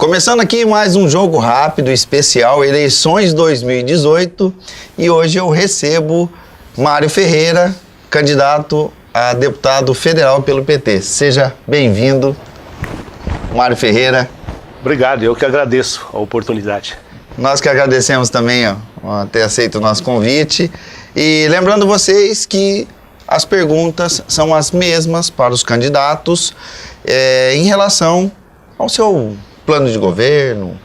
Começando aqui mais um jogo rápido, especial, eleições 2018, e hoje eu recebo Mário Ferreira, candidato a deputado federal pelo PT. Seja bem-vindo, Mário Ferreira. Obrigado, eu que agradeço a oportunidade. Nós que agradecemos também ter aceito o nosso convite. E lembrando vocês que as perguntas são as mesmas para os candidatos em relação ao seu plano de governo,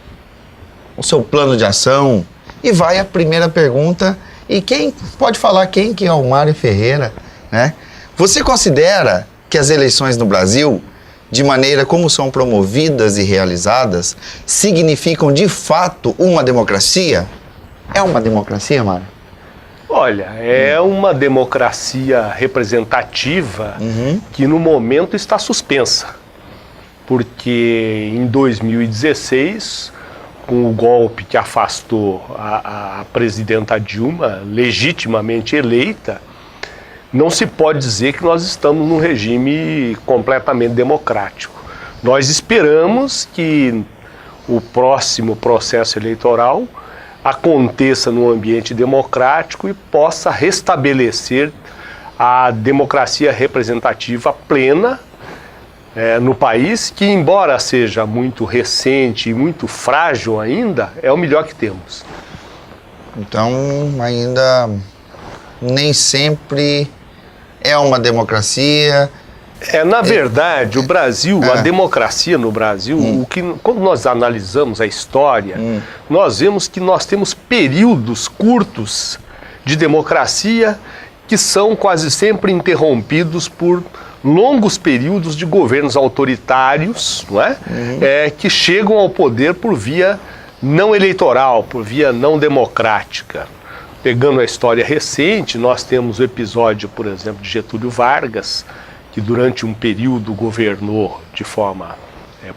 o seu plano de ação. E vai a primeira pergunta. E quem pode falar quem que é o Mário Ferreira, né? Você considera que as eleições no Brasil, de maneira como são promovidas e realizadas, significam de fato uma democracia? É uma democracia, Mário? Olha, é uma democracia representativa que no momento está suspensa. Porque em 2016, com o golpe que afastou a presidenta Dilma, legitimamente eleita, não se pode dizer que nós estamos num regime completamente democrático. Nós esperamos que o próximo processo eleitoral aconteça num ambiente democrático e possa restabelecer a democracia representativa plena no país, que embora seja muito recente e muito frágil ainda, é o melhor que temos. Então, ainda nem sempre é uma democracia. Na verdade, o Brasil, a democracia no Brasil, quando nós analisamos a história, nós vemos que nós temos períodos curtos de democracia que são quase sempre interrompidos por longos períodos de governos autoritários, não é? Que chegam ao poder por via não eleitoral, por via não democrática. Pegando a história recente, nós temos o episódio, por exemplo, de Getúlio Vargas, que durante um período governou de forma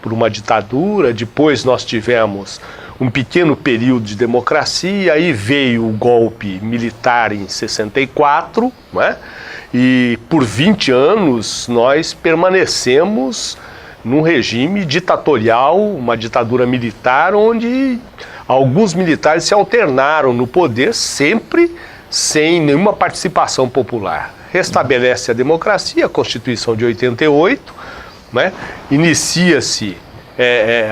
por uma ditadura. Depois nós tivemos um pequeno período de democracia, aí veio o golpe militar em 64, não é? E por 20 anos nós permanecemos num regime ditatorial, uma ditadura militar, onde alguns militares se alternaram no poder, sempre sem nenhuma participação popular. Restabelece a democracia, a Constituição de 88, né? Inicia-se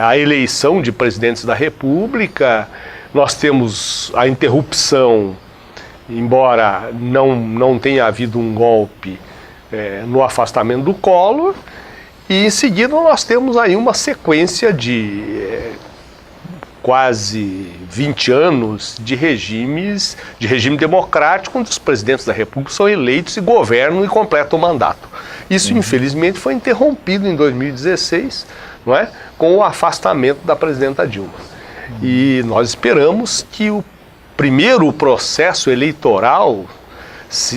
a eleição de presidentes da República, nós temos a interrupção, embora não tenha havido um golpe no afastamento do Collor, e em seguida nós temos aí uma sequência de quase 20 anos de regime democrático, onde os presidentes da República são eleitos e governam e completam o mandato. Isso, infelizmente, foi interrompido em 2016, não é? Com o afastamento da presidenta Dilma. E nós esperamos que o primeiro processo eleitoral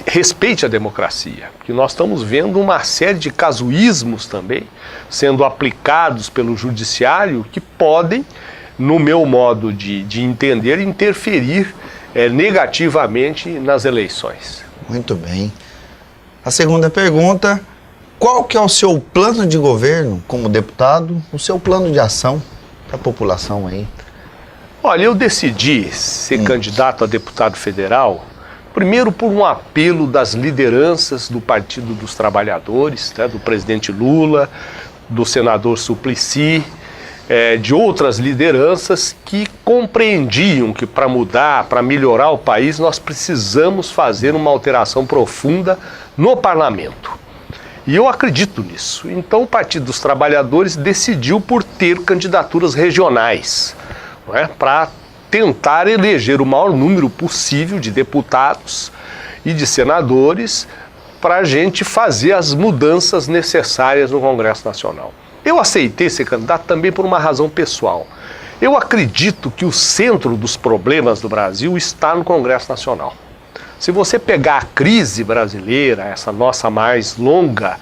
respeite a democracia, porque nós estamos vendo uma série de casuísmos também sendo aplicados pelo judiciário que podem, no meu modo de entender, interferir negativamente nas eleições. Muito bem. A segunda pergunta: qual que é o seu plano de governo como deputado, o seu plano de ação para a população aí? Olha, eu decidi ser candidato a deputado federal, primeiro por um apelo das lideranças do Partido dos Trabalhadores, né, do presidente Lula, do senador Suplicy, de outras lideranças que compreendiam que para mudar, para melhorar o país, nós precisamos fazer uma alteração profunda no parlamento. E eu acredito nisso. Então o Partido dos Trabalhadores decidiu por ter candidaturas regionais, não é? Para tentar eleger o maior número possível de deputados e de senadores para a gente fazer as mudanças necessárias no Congresso Nacional. Eu aceitei ser candidato também por uma razão pessoal. Eu acredito que o centro dos problemas do Brasil está no Congresso Nacional. Se você pegar a crise brasileira, essa nossa mais longa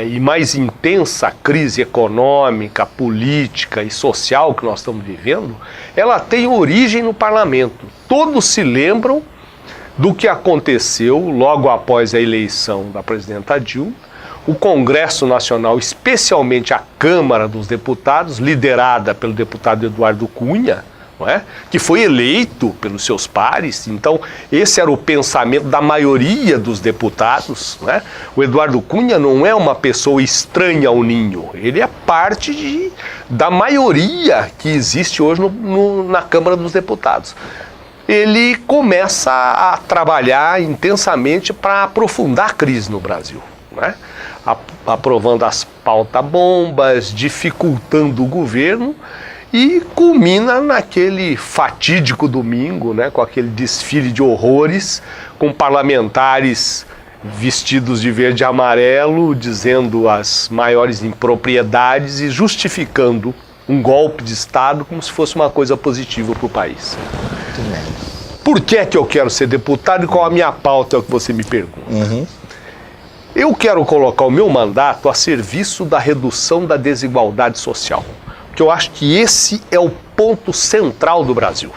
e mais intensa crise econômica, política e social que nós estamos vivendo, ela tem origem no parlamento. Todos se lembram do que aconteceu logo após a eleição da presidenta Dilma, o Congresso Nacional, especialmente a Câmara dos Deputados, liderada pelo deputado Eduardo Cunha, não é? Que foi eleito pelos seus pares. Então, esse era o pensamento da maioria dos deputados. Não é? O Eduardo Cunha não é uma pessoa estranha ao ninho, ele é parte da maioria que existe hoje na Câmara dos Deputados. Ele começa a trabalhar intensamente para aprofundar a crise no Brasil, não é? Aprovando as pauta-bombas, dificultando o governo, e culmina naquele fatídico domingo, né, com aquele desfile de horrores, com parlamentares vestidos de verde e amarelo, dizendo as maiores impropriedades e justificando um golpe de Estado como se fosse uma coisa positiva para o país. Por que é que eu quero ser deputado e qual a minha pauta, é o que você me pergunta. Eu quero colocar o meu mandato a serviço da redução da desigualdade social. Porque eu acho que esse é o ponto central do Brasil.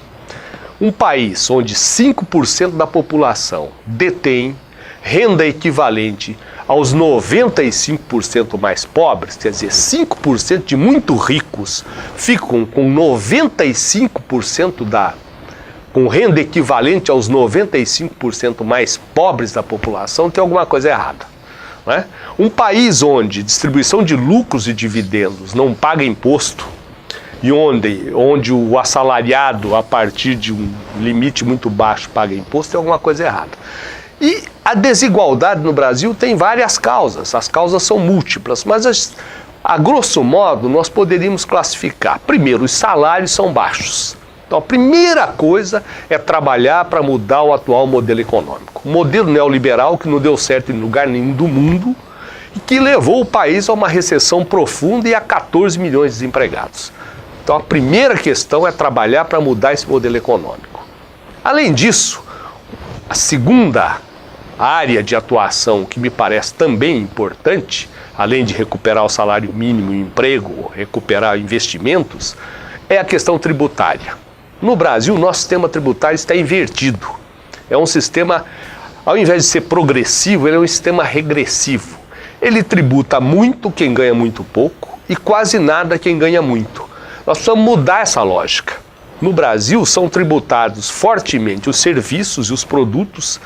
Um país onde 5% da população detém renda equivalente aos 95% mais pobres, quer dizer, 5% de muito ricos ficam com 95% com renda equivalente aos 95% mais pobres da população, tem alguma coisa errada. Não é? Um país onde distribuição de lucros e dividendos não paga imposto e onde o assalariado, a partir de um limite muito baixo, paga imposto, tem alguma coisa errada. E a desigualdade no Brasil tem várias causas, as causas são múltiplas, mas a grosso modo nós poderíamos classificar. Primeiro, os salários são baixos. Então, a primeira coisa é trabalhar para mudar o atual modelo econômico. O modelo neoliberal que não deu certo em lugar nenhum do mundo e que levou o país a uma recessão profunda e a 14 milhões de desempregados. Então, a primeira questão é trabalhar para mudar esse modelo econômico. Além disso, a segunda área de atuação que me parece também importante, além de recuperar o salário mínimo e emprego, recuperar investimentos, é a questão tributária. No Brasil, nosso sistema tributário está invertido. É um sistema, ao invés de ser progressivo, ele é um sistema regressivo. Ele tributa muito quem ganha muito pouco e quase nada quem ganha muito. Nós precisamos mudar essa lógica. No Brasil, são tributados fortemente os serviços e os produtos,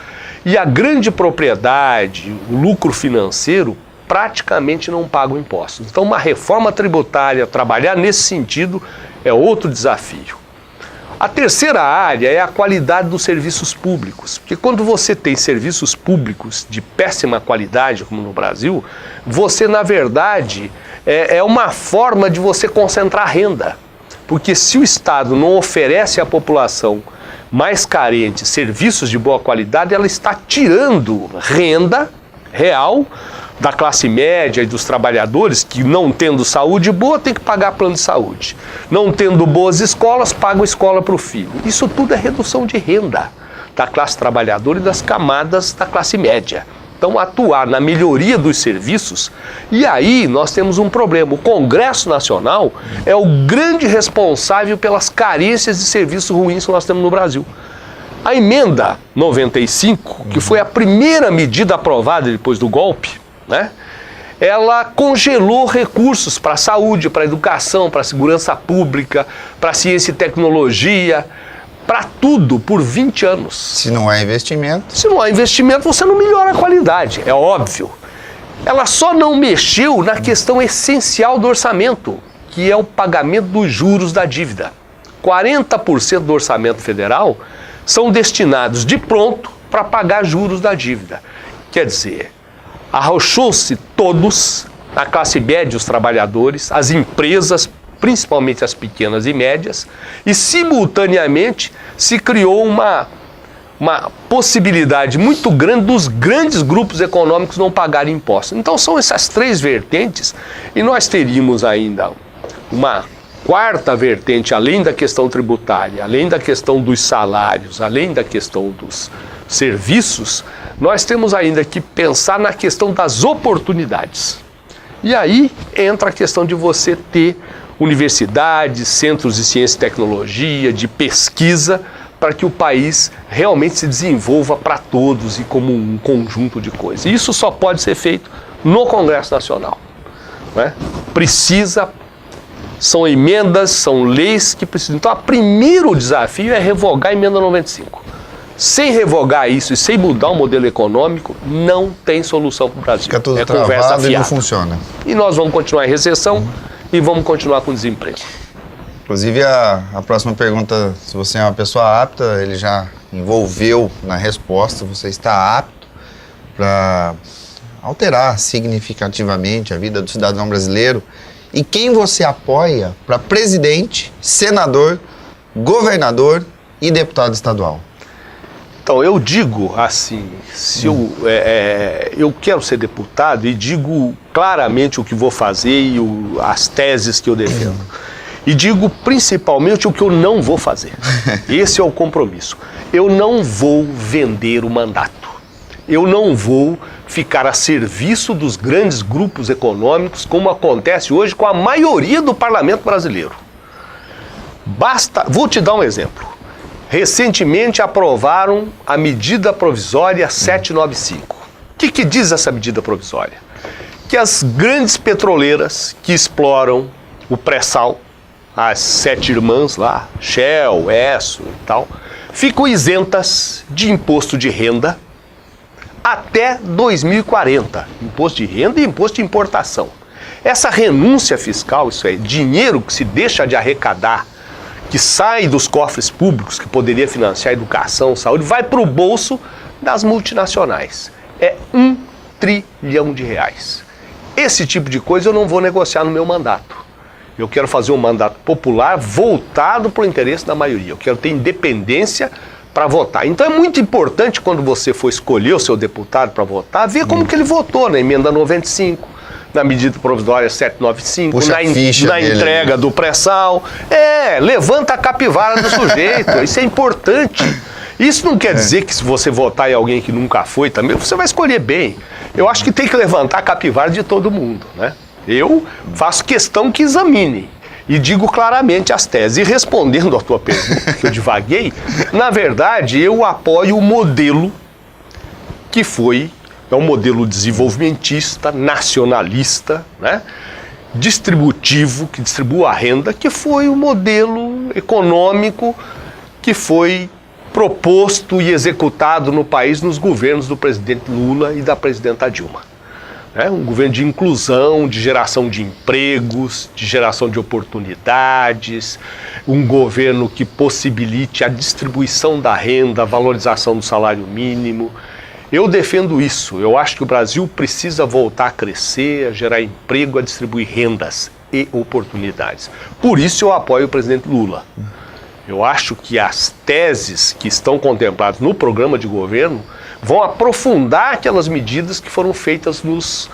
e a grande propriedade, o lucro financeiro, praticamente não pagam impostos. Então, uma reforma tributária, trabalhar nesse sentido, é outro desafio. A terceira área é a qualidade dos serviços públicos, porque quando você tem serviços públicos de péssima qualidade, como no Brasil, você, na verdade, é uma forma de você concentrar renda. Porque se o Estado não oferece à população mais carente serviços de boa qualidade, ela está tirando renda real da classe média e dos trabalhadores que, não tendo saúde boa, tem que pagar plano de saúde. Não tendo boas escolas, pagam escola para o filho. Isso tudo é redução de renda da classe trabalhadora e das camadas da classe média. Então, atuar na melhoria dos serviços, e aí nós temos um problema. O Congresso Nacional é o grande responsável pelas carências de serviços ruins que nós temos no Brasil. A emenda 95, que foi a primeira medida aprovada depois do golpe, né? Ela congelou recursos para a saúde, para a educação, para a segurança pública, para a ciência e tecnologia, para tudo por 20 anos. Se não há investimento... Se não há investimento, você não melhora a qualidade, é óbvio. Ela só não mexeu na questão essencial do orçamento, que é o pagamento dos juros da dívida. 40% do orçamento federal são destinados de pronto para pagar juros da dívida. Quer dizer, arrochou-se todos, a classe média, os trabalhadores, as empresas, principalmente as pequenas e médias, e simultaneamente se criou uma possibilidade muito grande dos grandes grupos econômicos não pagarem impostos. Então são essas três vertentes, e nós teríamos ainda uma quarta vertente, além da questão tributária, além da questão dos salários, além da questão dos serviços, nós temos ainda que pensar na questão das oportunidades. E aí entra a questão de você ter universidades, centros de ciência e tecnologia, de pesquisa, para que o país realmente se desenvolva para todos e como um conjunto de coisas. E isso só pode ser feito no Congresso Nacional. Né? São emendas, são leis que precisam. Então, o primeiro desafio é revogar a emenda 95. Sem revogar isso e sem mudar o modelo econômico, não tem solução para o Brasil. Fica tudo travado e não funciona. E nós vamos continuar em recessão e vamos continuar com desemprego. Inclusive, a próxima pergunta, se você é uma pessoa apta, ele já envolveu na resposta, você está apto para alterar significativamente a vida do cidadão brasileiro. E quem você apoia para presidente, senador, governador e deputado estadual? Então, eu digo assim, se eu quero ser deputado e digo claramente o que vou fazer e as teses que eu defendo. E digo principalmente o que eu não vou fazer. Esse é o compromisso. Eu não vou vender o mandato. Eu não vou ficar a serviço dos grandes grupos econômicos, como acontece hoje com a maioria do parlamento brasileiro. Vou te dar um exemplo. Recentemente aprovaram a medida provisória 795. O que diz essa medida provisória? Que as grandes petroleiras que exploram o pré-sal, as 7 irmãs lá, Shell, Esso e tal, ficam isentas de imposto de renda até 2040. Imposto de renda e imposto de importação. Essa renúncia fiscal, isso é dinheiro que se deixa de arrecadar, que sai dos cofres públicos, que poderia financiar educação, saúde, vai para o bolso das multinacionais. É R$1 trilhão. Esse tipo de coisa eu não vou negociar no meu mandato. Eu quero fazer um mandato popular voltado para o interesse da maioria. Eu quero ter independência para votar. Então é muito importante, quando você for escolher o seu deputado para votar, ver como que ele votou na emenda 95, na medida provisória 795, na entrega do pré-sal. Levanta a capivara do sujeito. Isso é importante. Isso não quer dizer que se você votar em alguém que nunca foi também, você vai escolher bem. Eu acho que tem que levantar a capivara de todo mundo, né? Eu faço questão que examine e digo claramente as teses. E respondendo à tua pergunta, que eu divaguei, na verdade, eu apoio o modelo que é um modelo desenvolvimentista, nacionalista, né? Distributivo, que distribui a renda, que foi o modelo econômico que foi proposto e executado no país nos governos do presidente Lula e da presidenta Dilma. Um governo de inclusão, de geração de empregos, de geração de oportunidades, um governo que possibilite a distribuição da renda, a valorização do salário mínimo. Eu defendo isso. Eu acho que o Brasil precisa voltar a crescer, a gerar emprego, a distribuir rendas e oportunidades. Por isso eu apoio o presidente Lula. Eu acho que as teses que estão contempladas no programa de governo vão aprofundar aquelas medidas que foram feitas nos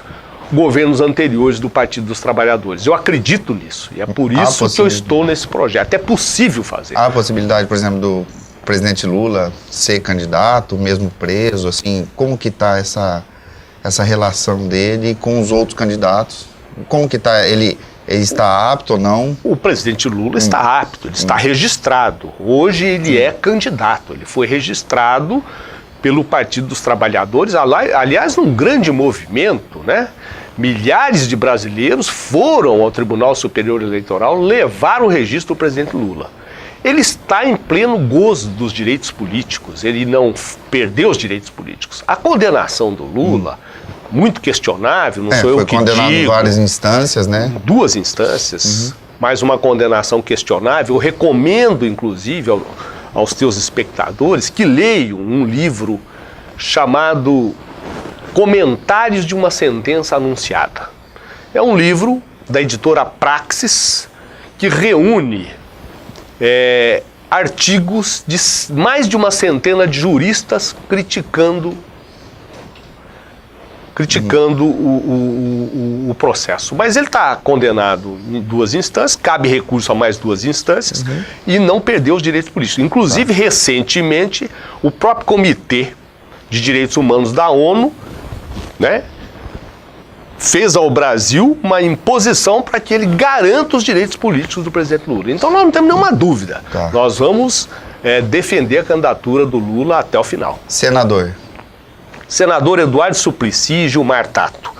governos anteriores do Partido dos Trabalhadores. Eu acredito nisso e é por isso que eu estou nesse projeto. É possível fazer. Há a possibilidade, por exemplo, do presidente Lula ser candidato, mesmo preso, assim, como que está essa relação dele com os outros candidatos? Como que está, ele está apto ou não? O presidente Lula está apto, ele está registrado. Hoje ele é candidato, ele foi registrado pelo Partido dos Trabalhadores, aliás, num grande movimento, né? Milhares de brasileiros foram ao Tribunal Superior Eleitoral levar o registro do presidente Lula. Ele está em pleno gozo dos direitos políticos, ele não perdeu os direitos políticos. A condenação do Lula, muito questionável, não sou eu que digo. Foi condenado em várias instâncias, né? 2 instâncias, mais uma condenação questionável. Eu recomendo, inclusive, aos teus espectadores que leiam um livro chamado Comentários de uma Sentença Anunciada. É um livro da editora Praxis que reúne artigos de mais de uma centena de juristas criticando o processo. Mas ele está condenado em 2 instâncias, cabe recurso a mais 2 instâncias e não perdeu os direitos políticos. Inclusive, recentemente, o próprio Comitê de Direitos Humanos da ONU, né, fez ao Brasil uma imposição para que ele garanta os direitos políticos do presidente Lula. Então nós não temos nenhuma dúvida. Nós vamos defender a candidatura do Lula até o final. Senador? Senador Eduardo Suplicy e Gilmar Tato.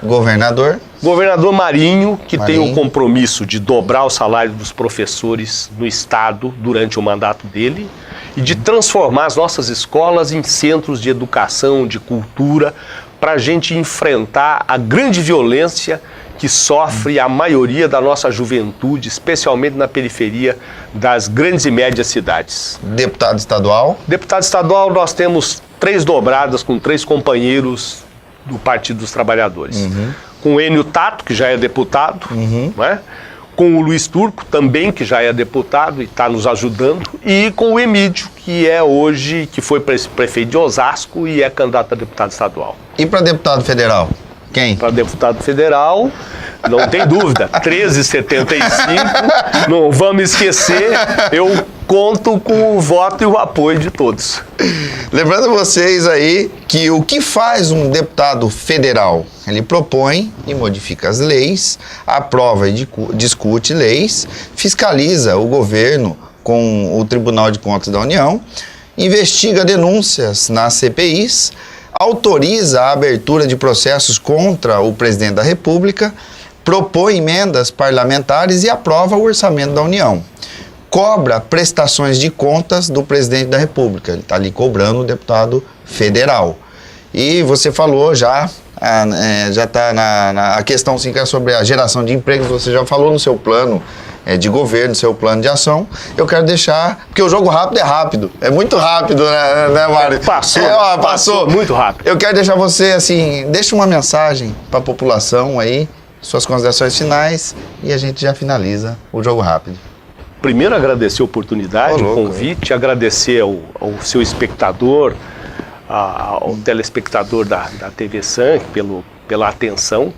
Governador? Governador Marinho, que tem o compromisso de dobrar o salário dos professores no Estado durante o mandato dele e de transformar as nossas escolas em centros de educação, de cultura, para a gente enfrentar a grande violência que sofre a maioria da nossa juventude, especialmente na periferia das grandes e médias cidades. Deputado estadual? Deputado estadual, nós temos 3 dobradas com 3 companheiros do Partido dos Trabalhadores. Com o Enio Tato, que já é deputado, né? Com o Luiz Turco, também, que já é deputado e está nos ajudando, e com o Emídio, que é hoje, que foi prefeito de Osasco e é candidato a deputado estadual. E para deputado federal? Quem? Para deputado federal, não tem dúvida, 13,75, não vamos esquecer, eu conto com o voto e o apoio de todos. Lembrando vocês aí que o que faz um deputado federal? Ele propõe e modifica as leis, aprova e discute leis, fiscaliza o governo com o Tribunal de Contas da União, investiga denúncias nas CPIs, autoriza a abertura de processos contra o presidente da República, propõe emendas parlamentares e aprova o orçamento da União. Cobra prestações de contas do presidente da República. Ele está ali cobrando o deputado federal. E você falou já está a questão sim, que é sobre a geração de empregos, você já falou no seu plano de governo, seu plano de ação. Eu quero deixar, porque o jogo rápido é rápido, é muito rápido, né Mário? Passou muito rápido. Eu quero deixar você, assim, deixa uma mensagem para a população aí, suas considerações finais, e a gente já finaliza o jogo rápido. Primeiro, agradecer a oportunidade, o convite, agradecer ao seu espectador, ao telespectador da TV SANC pela atenção,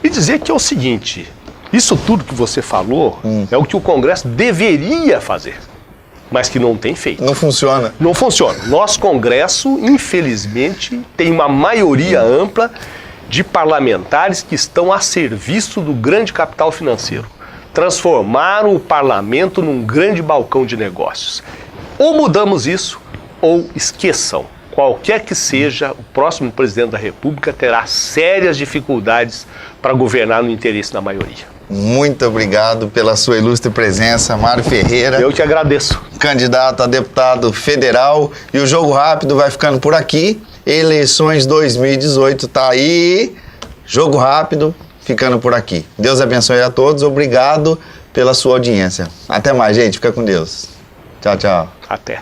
e dizer que é o seguinte: isso tudo que você falou é o que o Congresso deveria fazer, mas que não tem feito. Não funciona. Não funciona. Nosso Congresso, infelizmente, tem uma maioria ampla de parlamentares que estão a serviço do grande capital financeiro. Transformaram o parlamento num grande balcão de negócios. Ou mudamos isso, ou esqueçam. Qualquer que seja, o próximo presidente da República terá sérias dificuldades para governar no interesse da maioria. Muito obrigado pela sua ilustre presença, Mário Ferreira. Eu te agradeço. Candidato a deputado federal. E o Jogo Rápido vai ficando por aqui. Eleições 2018 tá aí. Jogo Rápido ficando por aqui. Deus abençoe a todos. Obrigado pela sua audiência. Até mais, gente. Fica com Deus. Tchau, tchau. Até.